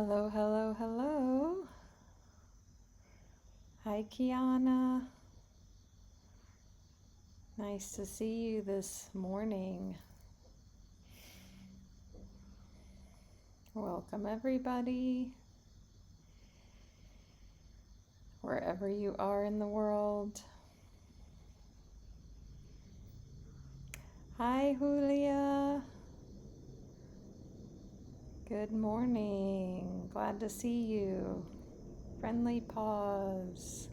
Hello, hello, hello. Hi, Kiana. Nice to see you this morning. Welcome, everybody, wherever you are in the world. Hi, Julia. Good morning. Glad to see you. Friendly pause.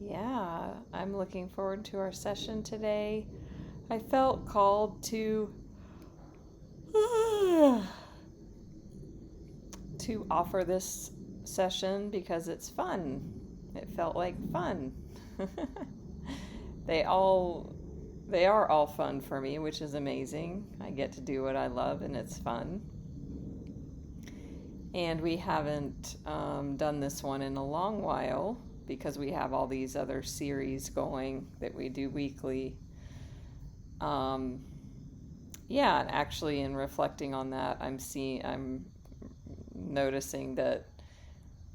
Yeah, I'm looking forward to our session today. I felt called to offer this session because it's fun. It felt like fun. They are all fun for me, which is amazing. I get to do what I love and it's fun. And we haven't done this one in a long while because we have all these other series going that we do weekly. Yeah, actually, in reflecting on that, I'm noticing that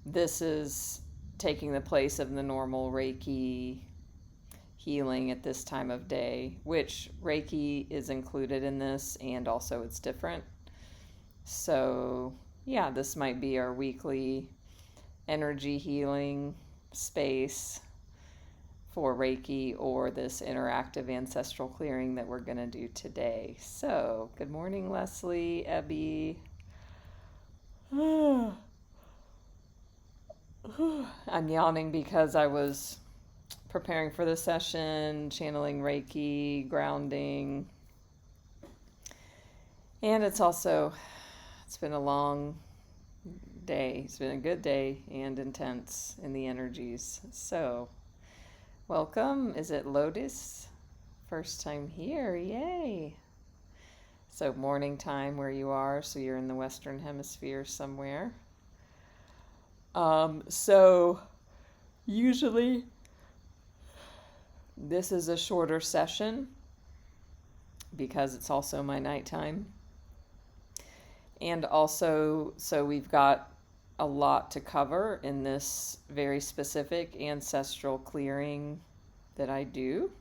this is taking the place of the normal Reiki healing at this time of day, which Reiki is included in this, and also it's different. So yeah, this might be our weekly energy healing space for Reiki, or this interactive ancestral clearing that we're going to do today. So good morning, Leslie, Ebby. I'm yawning because I was preparing for the session, channeling Reiki, grounding. And it's been a long day. It's been a good day and intense in the energies. So, welcome. Is it Lotus? First time here. Yay. So, morning time where you are. So, you're in the Western Hemisphere somewhere. So, usually this is a shorter session because it's also my nighttime. And also, so we've got a lot to cover in this very specific ancestral clearing that I do.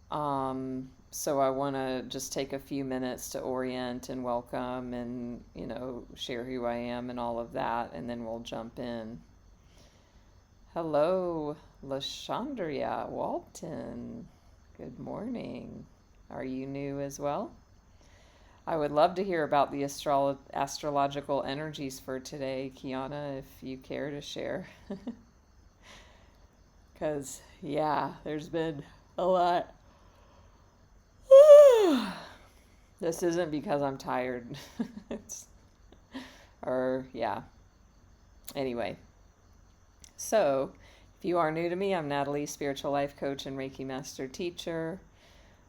So I want to just take a few minutes to orient and welcome and, share who I am and all of that, and then we'll jump in. Hello, LaShandria Walton. Good morning. Are you new as well? I would love to hear about the astrological energies for today, Kiana, if you care to share. Because, yeah, there's been a lot. This isn't because I'm tired. Anyway. So, if you are new to me, I'm Natalie, spiritual life coach and Reiki Master Teacher.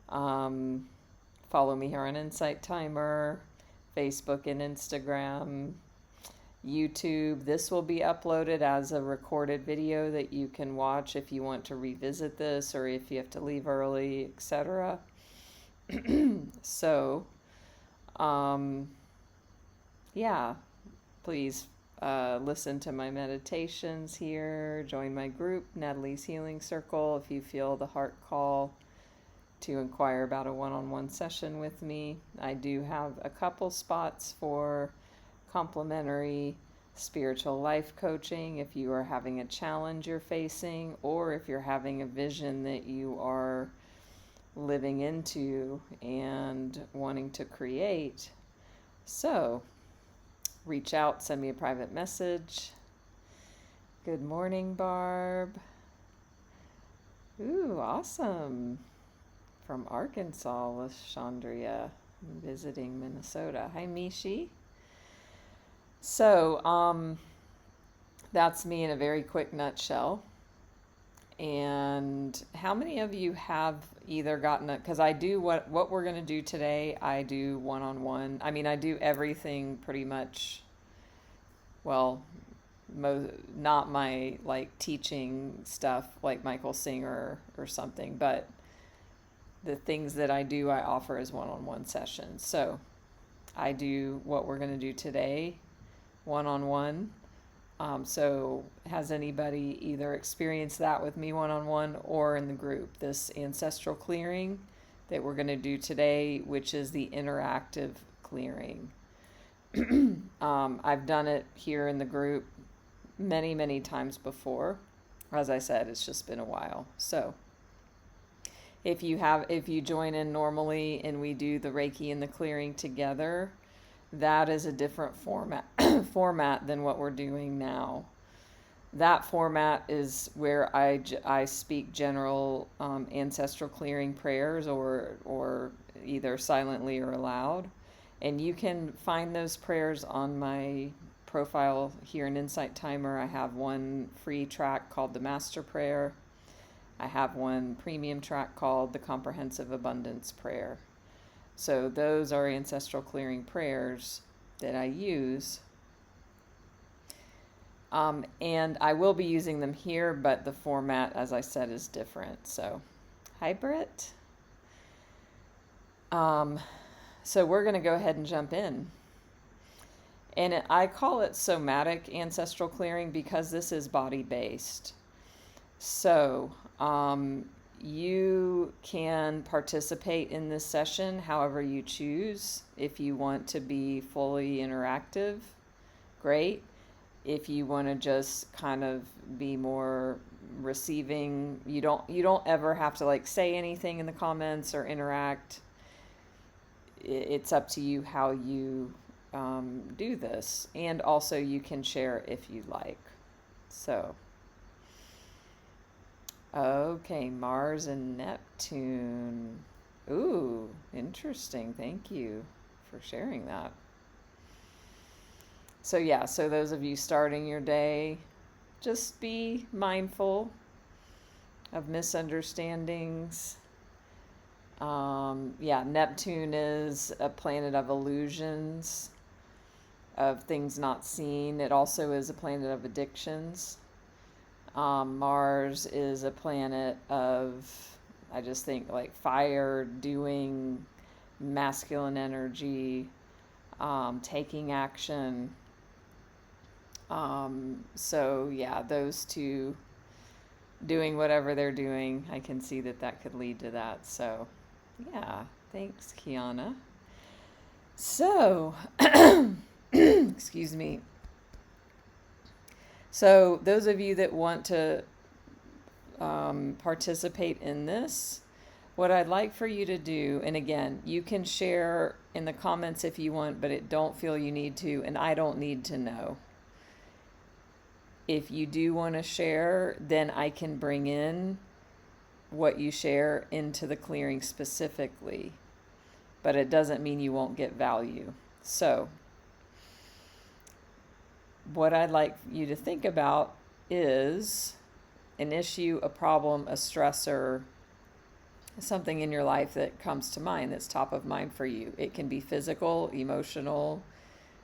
Follow me here on Insight Timer, Facebook and Instagram, YouTube. This will be uploaded as a recorded video that you can watch if you want to revisit this or if you have to leave early, etc. So, please listen to my meditations here. Join my group, Natalie's Healing Circle, if you feel the heart call to inquire about a one-on-one session with me. I do have a couple spots for complimentary spiritual life coaching if you are having a challenge you're facing, or if you're having a vision that you are living into and wanting to create. So reach out, send me a private message. Good morning, Barb. Ooh, awesome. From Arkansas, LaShandria, visiting Minnesota. Hi, Mishi. So, that's me in a very quick nutshell. And how many of you have either gotten it? Because I do what we're going to do today, I do one-on-one. I mean, I do everything pretty much, well, not my teaching stuff like Michael Singer or something, but the things that I do, I offer as one-on-one sessions. So I do what we're going to do today, one-on-one. So has anybody either experienced that with me one-on-one or in the group? This ancestral clearing that we're going to do today, which is the interactive clearing. I've done it here in the group many, many times before. As I said, it's just been a while. So if you join in normally and we do the Reiki and the clearing together, that is a different format than what we're doing now. That format is where I speak general ancestral clearing prayers or either silently or aloud. And you can find those prayers on my profile here in Insight Timer. I have one free track called the Master Prayer. I have one premium track called the Comprehensive Abundance Prayer. So those are ancestral clearing prayers that I use. And I will be using them here, but the format, as I said, is different. So, hi, Britt. So we're going to go ahead and jump in. And I call it somatic ancestral clearing because this is body-based. So you can participate in this session however you choose. If you want to be fully interactive, great. If you want to just kind of be more receiving, you don't ever have to like say anything in the comments or interact. It's up to you how you do this. And also you can share if you like. So, okay, Mars and Neptune. Ooh, interesting. Thank you for sharing that. So yeah, so those of you starting your day, just be mindful of misunderstandings. Neptune is a planet of illusions, of things not seen. It also is a planet of addictions. Mars is a planet of, I just think, like fire, doing, masculine energy, taking action. So yeah, those two doing whatever they're doing, I can see that could lead to that. So yeah, thanks, Kiana. So, excuse me. So those of you that want to participate in this, what I'd like for you to do, and again, you can share in the comments if you want, but don't feel you need to, and I don't need to know. If you do want to share, then I can bring in what you share into the clearing specifically, but it doesn't mean you won't get value. So what I'd like you to think about is an issue, a problem, a stressor, something in your life that comes to mind that's top of mind for you. It can be physical, emotional,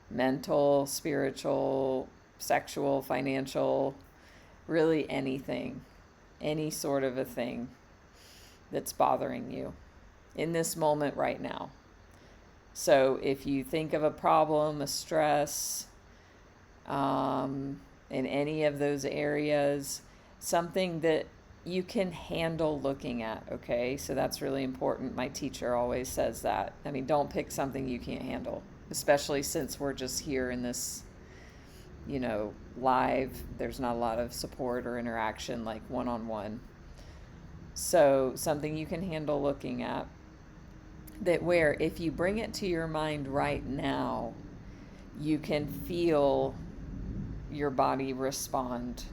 mental, spiritual, sexual, financial, really anything, any sort of a thing that's bothering you in this moment right now. So if you think of a problem, a stress, in any of those areas, something that you can handle looking at, okay? So that's really important. My teacher always says that. I mean, don't pick something you can't handle, especially since we're just here in this, live. There's not a lot of support or interaction like one-on-one. So something you can handle looking at, that where if you bring it to your mind right now, you can feel your body respond.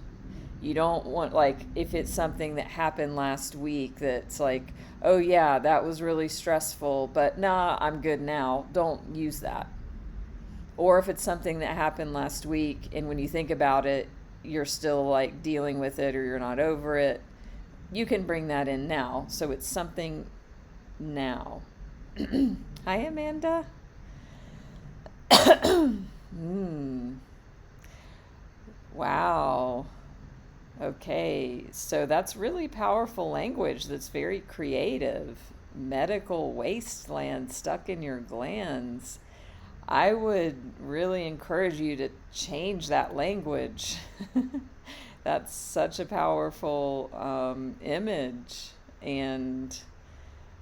You don't want, like, if it's something that happened last week that's like, oh yeah, that was really stressful, but nah, I'm good now. Don't use that. Or if it's something that happened last week and when you think about it, you're still like dealing with it or you're not over it, you can bring that in now. So it's something now. Hi, Amanda. Wow. Okay, so that's really powerful language that's very creative. Medical wasteland stuck in your glands. I would really encourage you to change that language. That's such a powerful image, and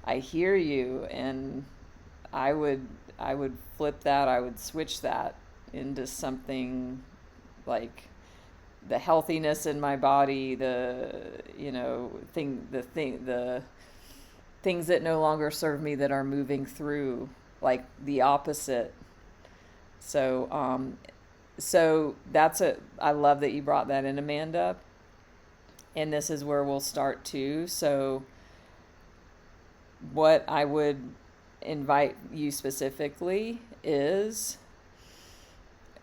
I hear you, and I would I would flip that. I would switch that into something like the healthiness in my body, the things that no longer serve me that are moving through, like the opposite. So I love that you brought that in, Amanda. And this is where we'll start too. So what I would invite you specifically is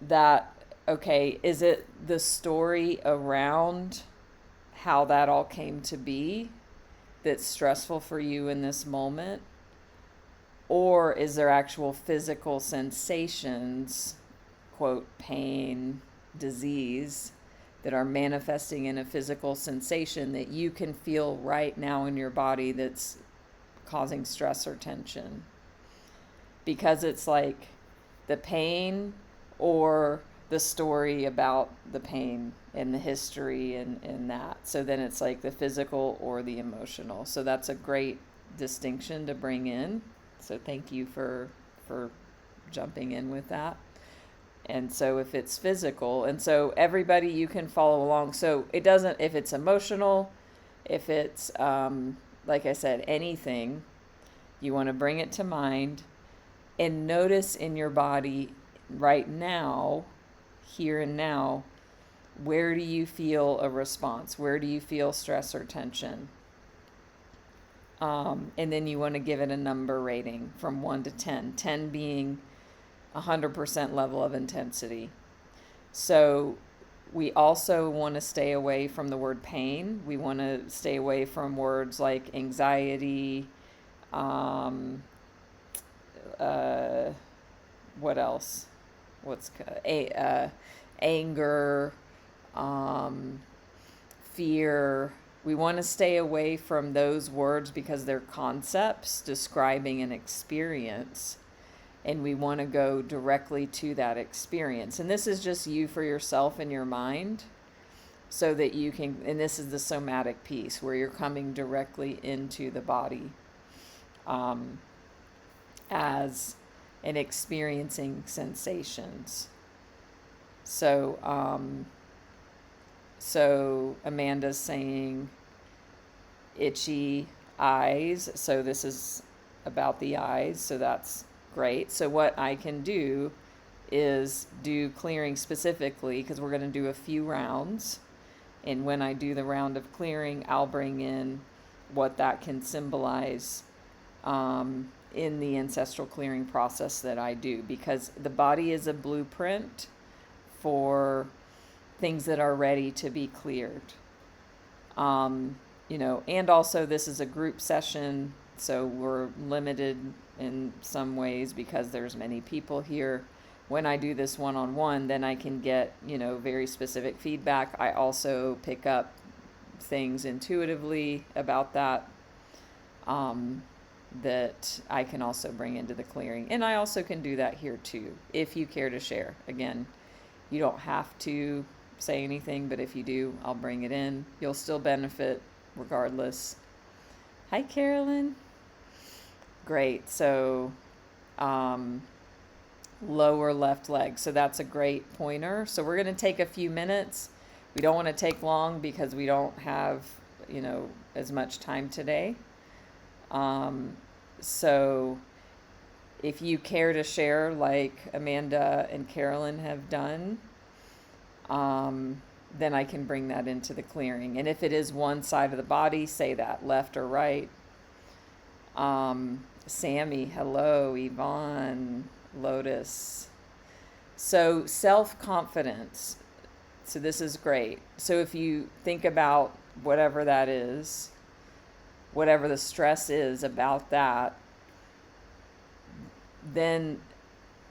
that, okay, is it the story around how that all came to be that's stressful for you in this moment? Or is there actual physical sensations, quote, pain, disease, that are manifesting in a physical sensation that you can feel right now in your body that's causing stress or tension? Because it's like the pain or the story about the pain and the history and that. So then it's like the physical or the emotional. So that's a great distinction to bring in. So thank you for jumping in with that. And so if it's physical, and so everybody, you can follow along. So it doesn't, if it's emotional, if it's, like I said, anything, you want to bring it to mind and notice in your body right now, here and now, where do you feel a response? Where do you feel stress or tension? And then you want to give it a number rating from 1 to 10, 10 being 100% level of intensity. So we also want to stay away from the word pain. We want to stay away from words like anxiety, what else? Anger, fear. We want to stay away from those words because they're concepts describing an experience, and we want to go directly to that experience. And this is just you for yourself in your mind, so that you can, and this is the somatic piece where you're coming directly into the body as and experiencing sensations. So Amanda's saying itchy eyes. So this is about the eyes. So that's great. So what I can do is do clearing specifically, because we're going to do a few rounds. And when I do the round of clearing, I'll bring in what that can symbolize in the ancestral clearing process that I do, because the body is a blueprint for things that are ready to be cleared. And also this is a group session, so we're limited in some ways because there's many people here. When I do this one-on-one, then I can get, very specific feedback. I also pick up things intuitively about that, that I can also bring into the clearing. And I also can do that here too, if you care to share. Again, you don't have to say anything, but if you do, I'll bring it in. You'll still benefit regardless. Hi, Carolyn. Great. So, lower left leg. So that's a great pointer. So we're going to take a few minutes. We don't want to take long because we don't have, as much time today. So if you care to share like Amanda and Carolyn have done, then I can bring that into the clearing. And if it is one side of the body, say that, left or right. Sammy, hello, Yvonne, Lotus. So self-confidence. So this is great. So if you think about whatever that is, whatever the stress is about that, then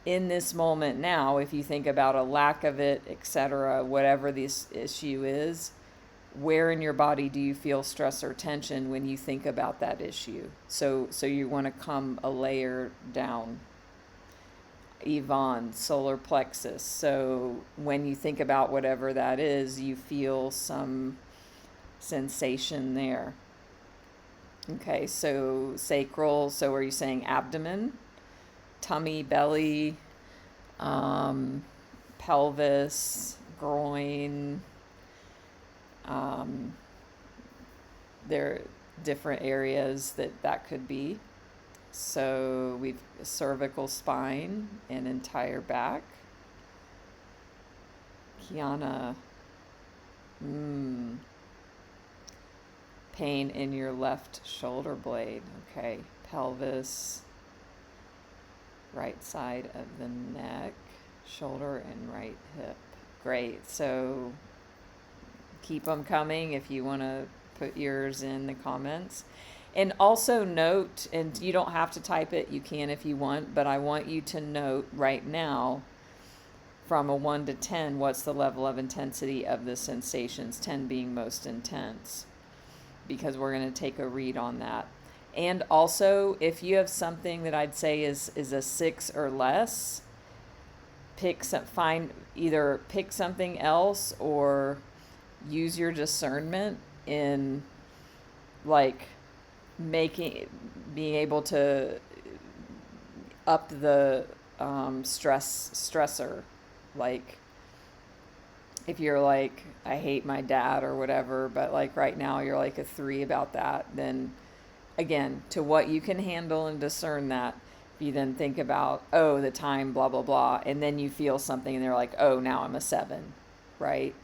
in this moment now, if you think about a lack of it, etc., whatever this issue is, where in your body do you feel stress or tension when you think about that issue? So you want to come a layer down. Yvonne, solar plexus. So when you think about whatever that is, you feel some sensation there. Okay, so sacral, so are you saying abdomen, tummy, belly, pelvis, groin? There are different areas that could be. So we've cervical spine and entire back. Kiana, pain in your left shoulder blade. Okay, pelvis, right side of the neck, shoulder and right hip. Great. So keep them coming if you want to put yours in the comments. And also note, and you don't have to type it, you can if you want, but I want you to note right now, from a 1 to 10, what's the level of intensity of the sensations, 10 being most intense, because we're going to take a read on that. And also, if you have something that I'd say is a 6 or less, pick something else, or use your discernment in like being able to up the stressor. Like if you're like, I hate my dad or whatever, but like right now you're like a 3 about that, then again, to what you can handle and discern that, you then think about, oh, the time, blah, blah, blah, and then you feel something and they're like, oh, now I'm a 7, right?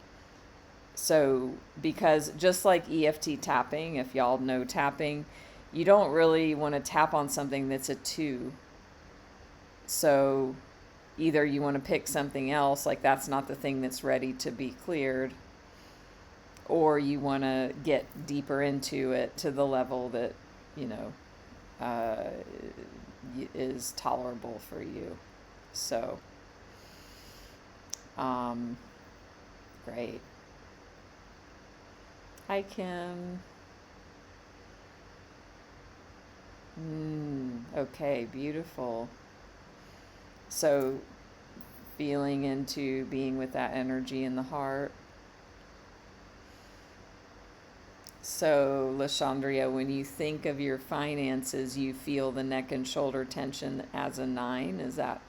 So, because just like EFT tapping, if y'all know tapping, you don't really want to tap on something that's a 2. So either you want to pick something else, like that's not the thing that's ready to be cleared, or you want to get deeper into it to the level that, is tolerable for you. So, great. Hi, Kim. Okay, beautiful. So, feeling into being with that energy in the heart. So, Lashandria, when you think of your finances, you feel the neck and shoulder tension as a 9. Is that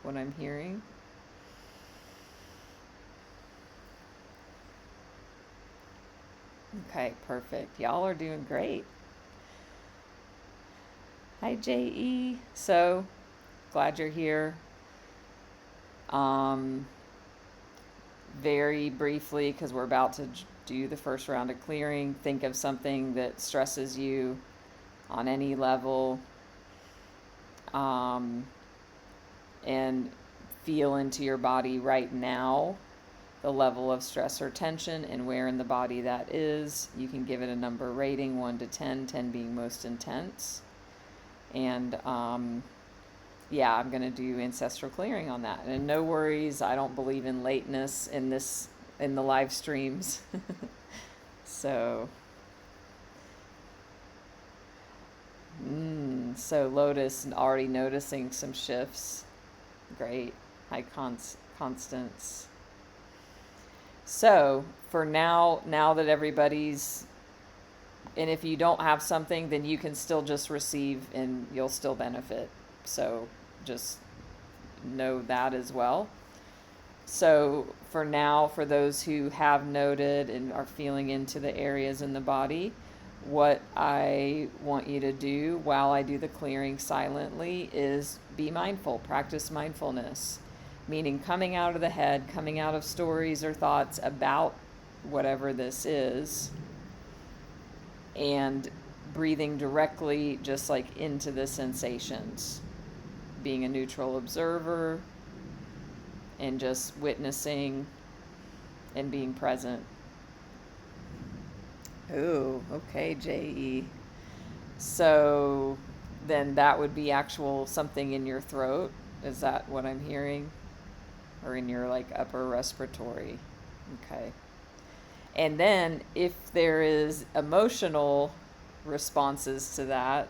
what I'm hearing? Okay, perfect. Y'all are doing great. Hi, J.E. So, glad you're here. Very briefly, because we're about to do the first round of clearing, think of something that stresses you on any level, and feel into your body right now the level of stress or tension and where in the body that is. You can give it a number rating, 1 to 10, 10 being most intense. And yeah, I'm going to do ancestral clearing on that. And no worries, I don't believe in lateness in the live streams. So Lotus already noticing some shifts. Great. Hi, Constance. So for now that everybody's, and if you don't have something, then you can still just receive and you'll still benefit. So just know that as well. So for now, for those who have noted and are feeling into the areas in the body, what I want you to do while I do the clearing silently is be mindful, practice mindfulness, meaning coming out of the head, coming out of stories or thoughts about whatever this is, and breathing directly just like into the sensations, being a neutral observer and just witnessing and being present. Oh, okay, J.E. So then that would be actual something in your throat. Is that what I'm hearing? Or in your like upper respiratory? Okay. And then if there is emotional responses to that,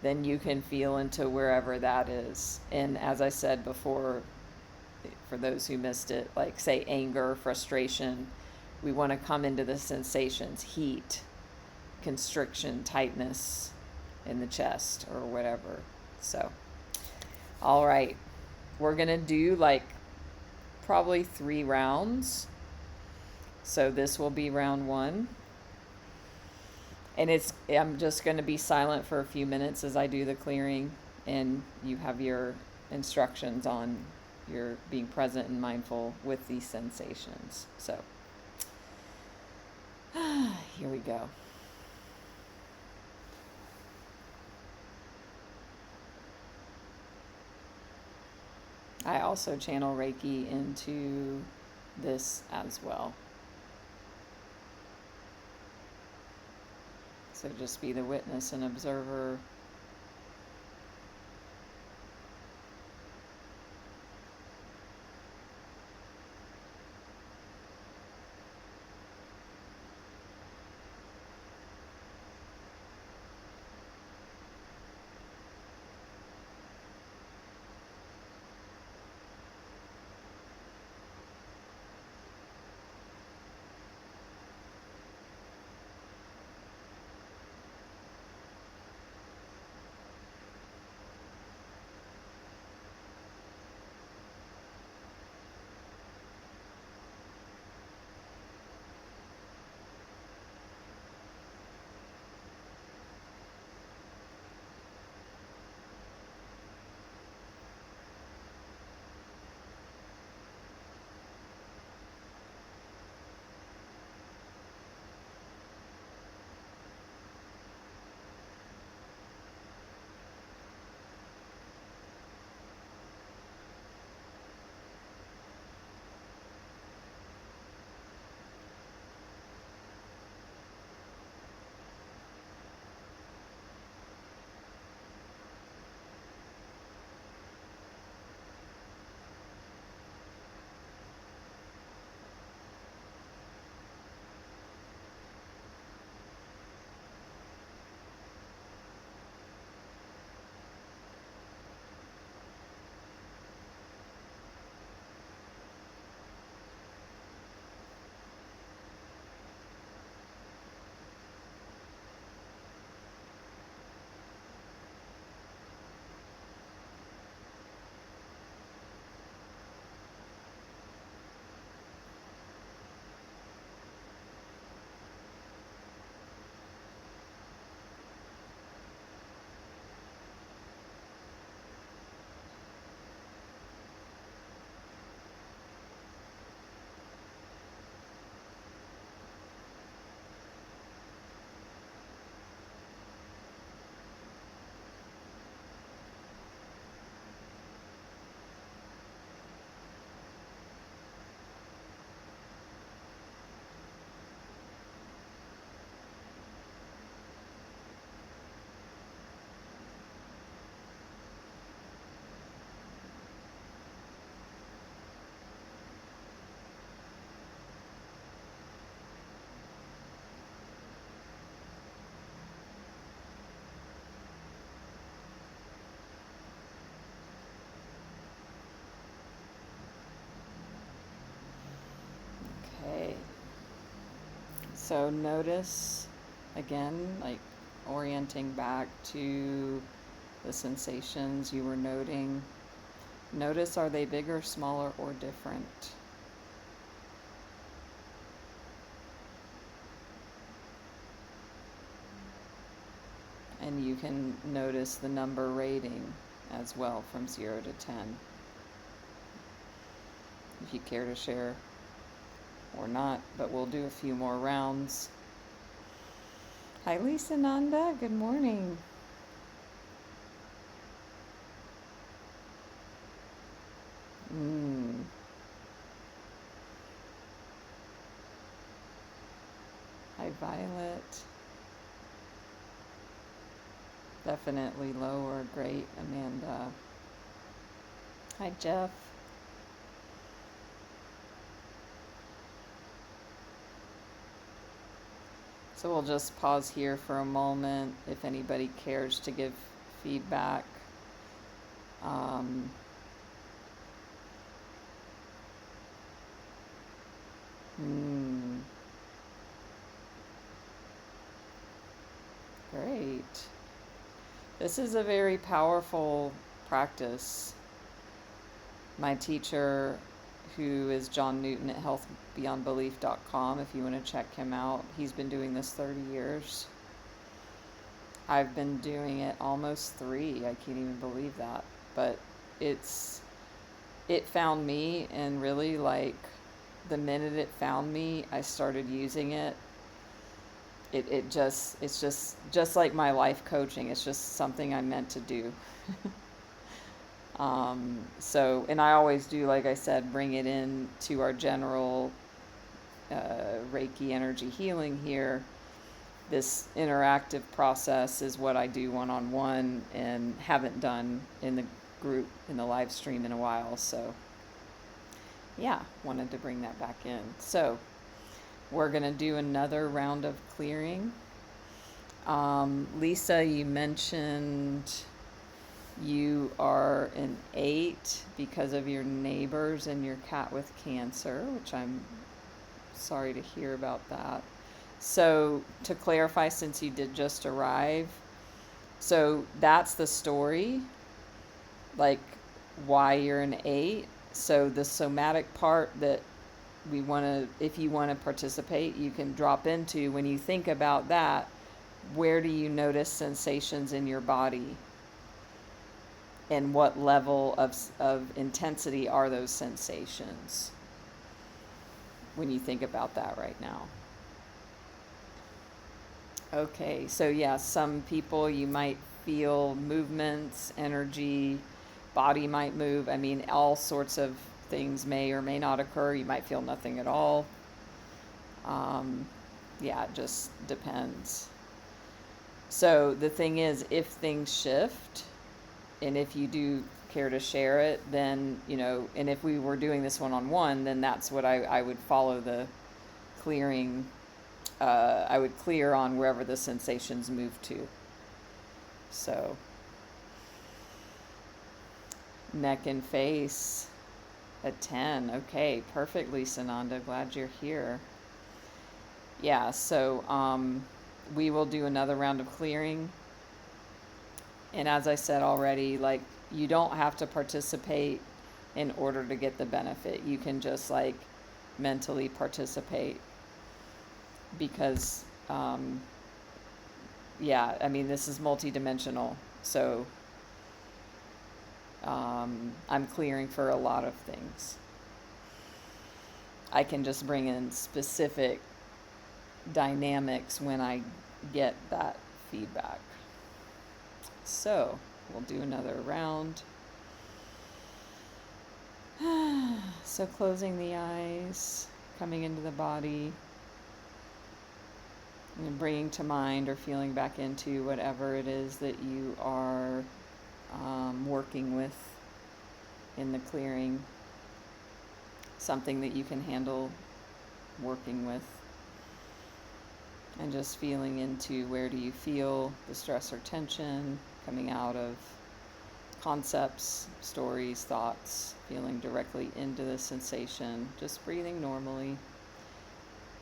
then you can feel into wherever that is. And as I said before, for those who missed it, like say anger, frustration, we want to come into the sensations, heat, constriction, tightness in the chest or whatever. So, all right, we're going to do like probably 3 rounds. So this will be round 1. And I'm just going to be silent for a few minutes as I do the clearing, and you have your instructions on your being present and mindful with these sensations. So, here we go. I also channel Reiki into this as well. So just be the witness and observer. Okay. So notice, again, like orienting back to the sensations you were noting. Notice, are they bigger, smaller, or different? And you can notice the number rating as well from 0 to 10. If you care to share or not, but we'll do a few more rounds. Hi, Lisa Nanda. Good morning. Hi, Violet. Definitely lower. Great, Amanda. Hi, Jeff. So we'll just pause here for a moment if anybody cares to give feedback. Great. This is a very powerful practice. My teacher, who is John Newton at healthbeyondbelief.com, if you want to check him out, he's been doing this 30 years. I've been doing it almost 3. I can't even believe that. But it found me, and really, like, the minute it found me, I started using it. It's just like my life coaching. It's just something I'm meant to do. So, and I always do, like I said, bring it in to our general Reiki energy healing here. This interactive process is what I do one-on-one and haven't done in the group, in the live stream in a while. So yeah, wanted to bring that back in. So we're going to do another round of clearing. Lisa, you mentioned you are an 8 because of your neighbors and your cat with cancer, which I'm sorry to hear about that. So to clarify, since you did just arrive, so that's the story, like why you're an 8. So the somatic part that we want to, if you want to participate, you can drop into, when you think about that, where do you notice sensations in your body? And what level of intensity are those sensations when you think about that right now? Okay, so yeah, some people, you might feel movements, energy, body might move. I mean, all sorts of things may or may not occur. You might feel nothing at all. Yeah, it just depends. So the thing is, if things shift, and if you do care to share it, then, you know, and if we were doing this one-on-one, then that's what I would follow the clearing. I would clear on wherever the sensations move to. So, neck and face, a 10. Okay, perfect, Lisa Nanda. Glad you're here. Yeah, so we will do another round of clearing. And as I said already, like, you don't have to participate in order to get the benefit. You can just, like, mentally participate. Because, yeah, I mean, this is multidimensional. So, I'm clearing for a lot of things. I can just bring in specific dynamics when I get that feedback. So, we'll do another round. So, closing the eyes, coming into the body, and bringing to mind or feeling back into whatever it is that you are working with in the clearing. Something that you can handle working with. And just feeling into, where do you feel the stress or tension coming out of concepts, stories, thoughts, feeling directly into the sensation, just breathing normally,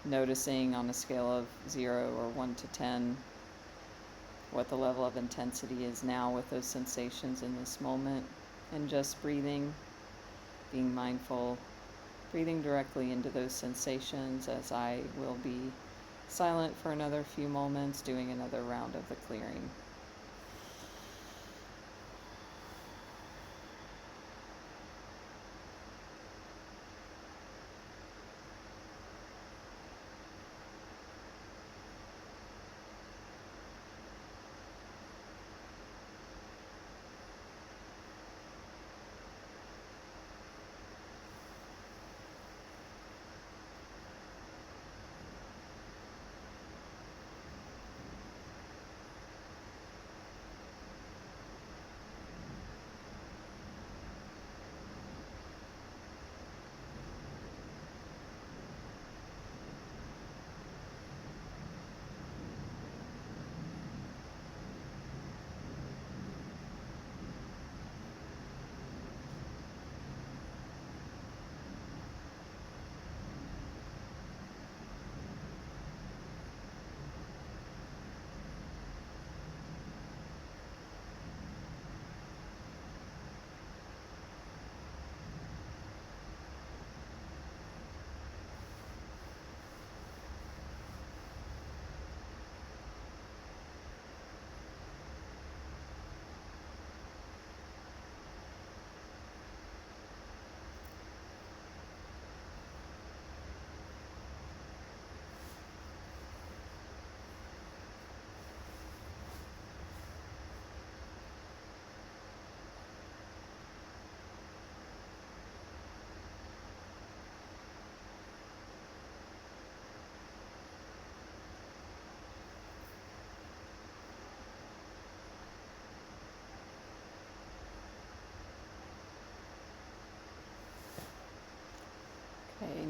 noticing on a scale of 0 or 1 to 10 what the level of intensity is now with those sensations in this moment, and just breathing, being mindful, breathing directly into those sensations as I will be silent for another few moments, doing another round of the clearing.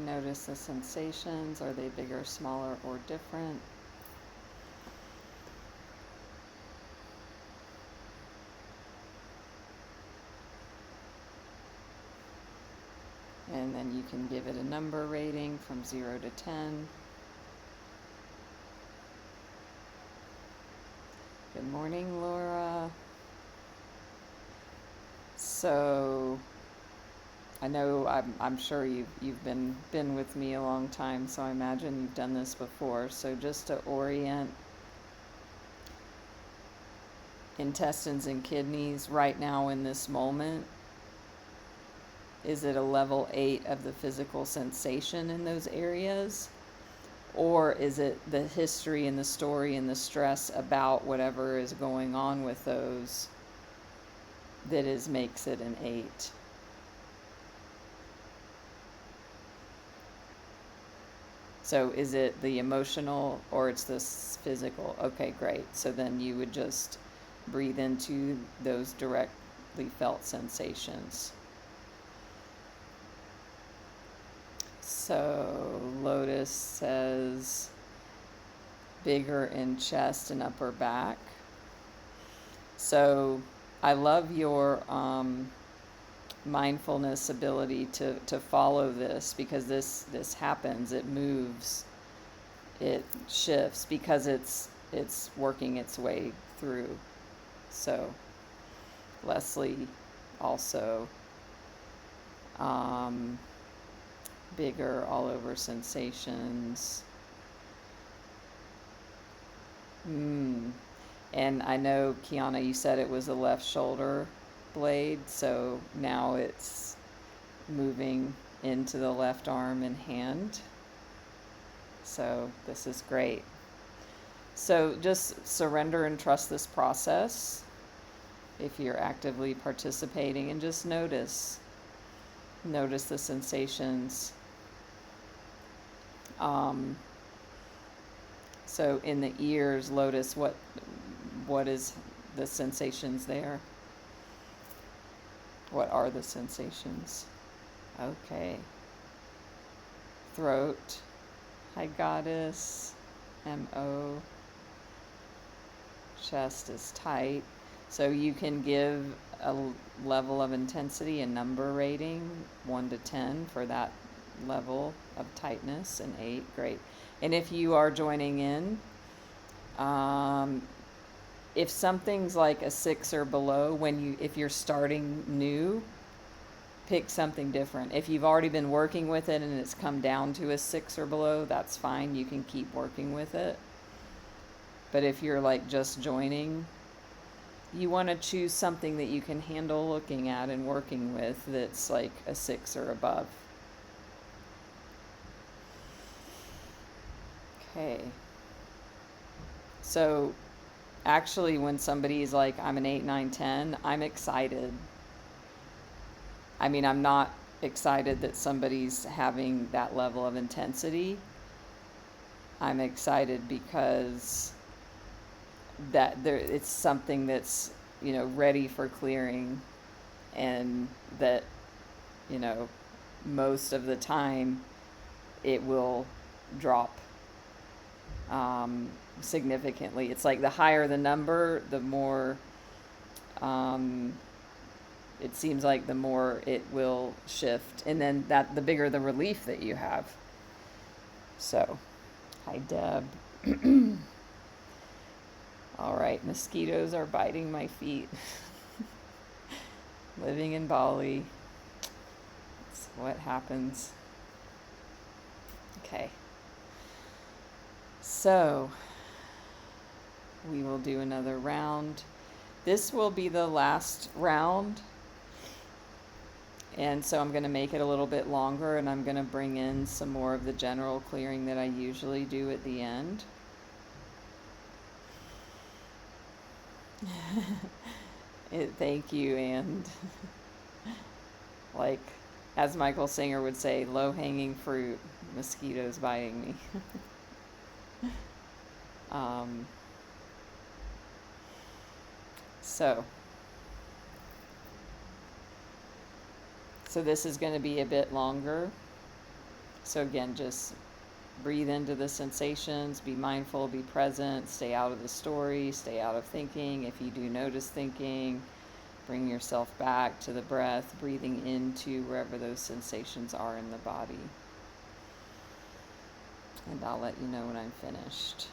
Notice the sensations. Are they bigger, smaller, or different? And then you can give it a number rating from 0 to 10. Good morning, Laura. So I know I'm sure you've been with me a long time, so I imagine you've done this before. So just to orient intestines and kidneys right now in this moment, is it a level 8 of the physical sensation in those areas? Or is it the history and the story and the stress about whatever is going on with those that makes it an 8? So is it the emotional or it's the physical? Okay, great. So then you would just breathe into those directly felt sensations. So Lotus says bigger in chest and upper back. So I love your mindfulness ability to follow this, because this happens, it moves, it shifts, because it's working its way through. So Leslie also bigger all over sensations. And I know, Kiana, you said it was a left shoulder blade, so now it's moving into the left arm and hand. So this is great. So just surrender and trust this process if you're actively participating, and just notice the sensations. So in the ears, Lotus, what is the sensations there? What are the sensations? Okay. Throat. Hi, Goddess. M-O. Chest is tight. So you can give a level of intensity, a number rating, 1 to 10 for that level of tightness, and 8. Great. And if you are joining in, if something's like a 6 or below, if you're starting new, pick something different. If you've already been working with it and it's come down to a 6 or below, that's fine. You can keep working with it. But if you're like just joining, you want to choose something that you can handle looking at and working with that's like a 6 or above. Okay. So actually, when somebody's like, I'm an 8, 9, 10, I'm excited. I mean, I'm not excited that somebody's having that level of intensity. I'm excited because it's something that's, ready for clearing, and that, most of the time it will drop significantly. It's like the higher the number, the more it seems like the more it will shift, and then the bigger the relief that you have. So, hi Deb. All right, mosquitoes are biting my feet. Living in Bali, that's what happens. Okay. So, we will do another round. This will be the last round. And so I'm going to make it a little bit longer, and I'm going to bring in some more of the general clearing that I usually do at the end. Thank you, and like, as Michael Singer would say, low-hanging fruit, mosquitoes biting me. So this is going to be a bit longer. So again, just breathe into the sensations, be mindful, be present, stay out of the story, stay out of thinking. If you do notice thinking, bring yourself back to the breath, breathing into wherever those sensations are in the body. And I'll let you know when I'm finished.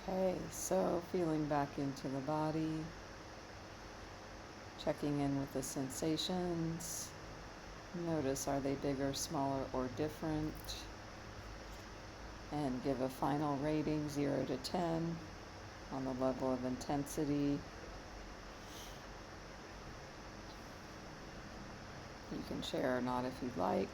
Okay, so feeling back into the body, checking in with the sensations. Notice, are they bigger, smaller, or different? And give a final rating, 0 to 10, on the level of intensity. You can share or not if you'd like.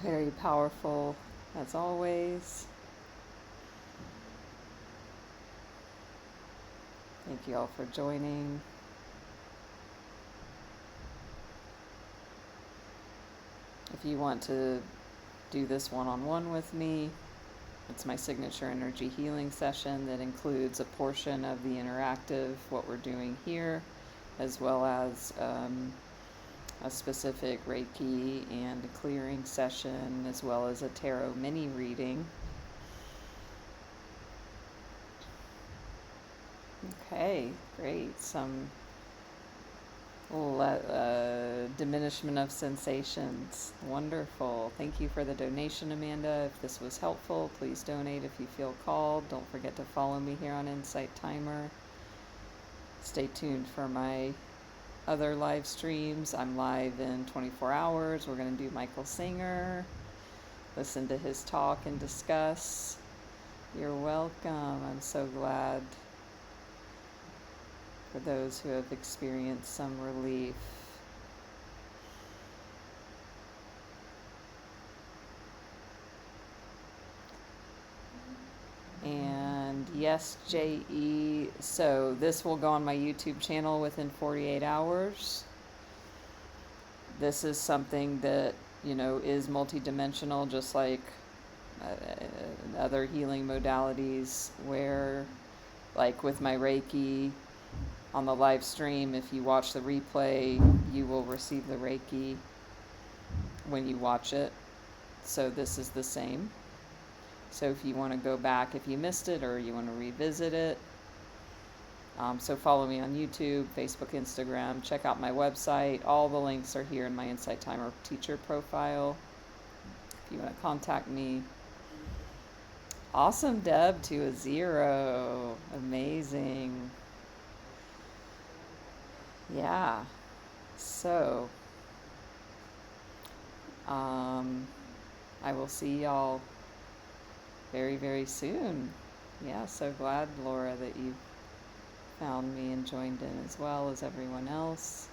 Very powerful, as always. Thank you all for joining. If you want to do this one-on-one with me, it's my signature energy healing session that includes a portion of the interactive, what we're doing here, as well as a specific Reiki and clearing session, as well as a tarot mini reading. Okay, great. Some diminishment of sensations. Wonderful. Thank you for the donation, Amanda. If this was helpful, please donate if you feel called. Don't forget to follow me here on Insight Timer. Stay tuned for my other live streams. I'm live in 24 hours. We're going to do Michael Singer. Listen to his talk and discuss. You're welcome. I'm so glad for those who have experienced some relief. And yes, J.E., so this will go on my YouTube channel within 48 hours. This is something that, is multidimensional, just like other healing modalities, where, like with my Reiki, on the live stream, if you watch the replay, you will receive the Reiki when you watch it. So this is the same. So if you want to go back, if you missed it, or you want to revisit it, so follow me on YouTube, Facebook, Instagram, check out my website. All the links are here in my Insight Timer teacher profile. If you want to contact me. Awesome, Deb, to a 0. Amazing. Yeah, so I will see y'all very, very soon. Yeah, so glad, Laura, that you found me and joined in as well as everyone else.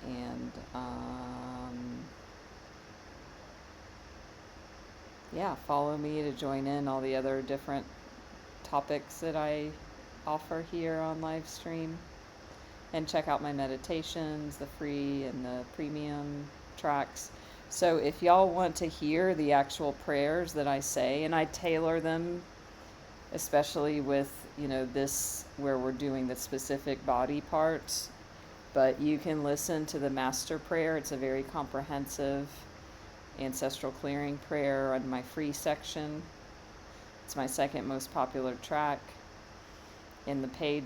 And yeah, follow me to join in all the other different topics that I offer here on live stream. And check out my meditations, the free and the premium tracks. So if y'all want to hear the actual prayers that I say, and I tailor them, especially with, this, where we're doing the specific body parts, but you can listen to the Master Prayer. It's a very comprehensive Ancestral Clearing prayer on my free section. It's my second most popular track. In the paid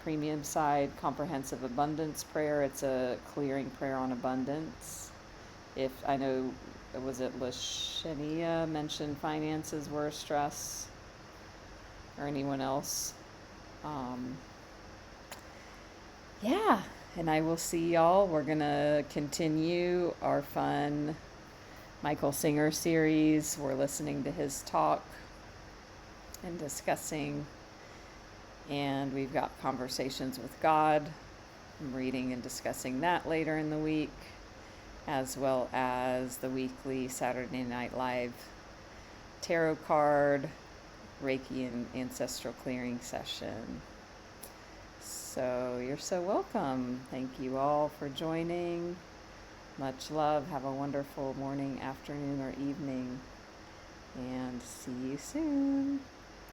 premium side, Comprehensive Abundance Prayer, it's a clearing prayer on abundance. If I know, was it Lashania mentioned finances were a stress, or anyone else? Yeah, and I will see y'all. We're going to continue our fun Michael Singer series. We're listening to his talk and discussing. And we've got Conversations with God. I'm reading and discussing that later in the week, as well as the weekly Saturday Night Live tarot card, Reiki and Ancestral Clearing session. So you're so welcome. Thank you all for joining. Much love. Have a wonderful morning, afternoon, or evening. And see you soon.